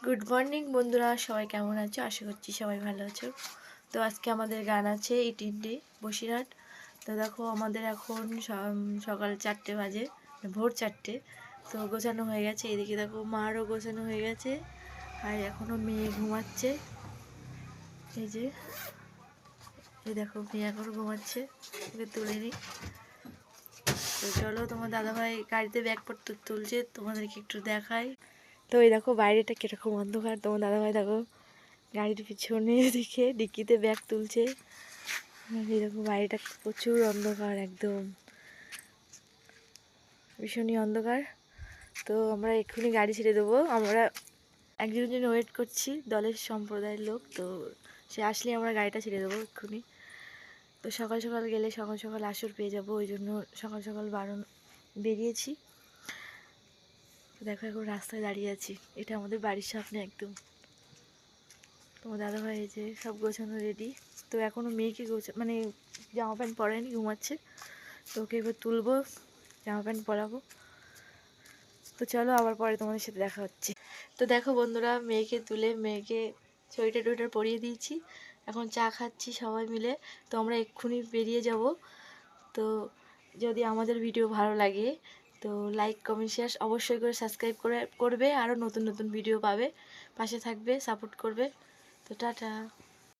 Good morning বন্ধুরা, সবাই কেমন আছো? আশা করছি সবাই ভালো আছো। তো আজকে আমাদের গান আছে ইটিন্ডি বসিরহাট। তো দেখো আমাদের এখন সকাল 4টে বাজে, ভোর 4টে। তো গোছানো হয়ে গেছে, এদিকে দেখো মারও গোছানো হয়ে গেছে, আর এখনও মেয়ে ঘুমাচ্ছে। এই দেখো মেয়ে এখনও ঘুমাচ্ছে, ওকে তুলে নিই। তো চলো, তোমার দাদাভাই গাড়িতে ব্যাগপত্র তুলছে, তোমাদেরকে একটু দেখাই। তো এই দেখো বাইরেটা কীরকম অন্ধকার। তোমার দাদাভাই দেখো গাড়ির পিছনে দিকে ডিক্কিতে ব্যাগ তুলছে। এই দেখো বাড়িটা প্রচুর অন্ধকার, একদম ভীষণই অন্ধকার। তো আমরা এক্ষুনি গাড়ি ছেড়ে দেবো। আমরা একজনের জন্য ওয়েট করছি, দলের সম্প্রদায়ের লোক। তো সে আসলে আমরা গাড়িটা ছেড়ে দেবো এক্ষুনি। তো সকাল সকাল গেলে সকাল সকাল আসর পেয়ে যাবো, ওই জন্য সকাল সকাল বেরিয়েছি। দেখো এখন রাস্তায় দাঁড়িয়ে আছি, এটা আমাদের বাড়ির সামনে একদম। তোমার দাদাভাই এই যে সব গোছানো রেডি। তো এখনও মেয়েকে মানে জামা প্যান্ট পরায়নি, ঘুমাচ্ছে। তো ওকে এবার তুলবো, জামা প্যান্ট পরাবো। তো চলো আবার পরে তোমাদের সাথে দেখা হচ্ছে। তো দেখো বন্ধুরা, মেয়েকে তুলে মেয়েকে সোয়েটার টোয়েটার পরিয়ে দিয়েছি, এখন চা খাচ্ছি সবাই মিলে। তো আমরা এক্ষুনি বেরিয়ে যাব। তো যদি আমাদের ভিডিও ভালো লাগে তো লাইক কমেন্ট শেয়ার অবশ্যই করে সাবস্ক্রাইব করবে, আরও নতুন নতুন ভিডিও পাবে, পাশে থাকবে, সাপোর্ট করবে। তো টাটা।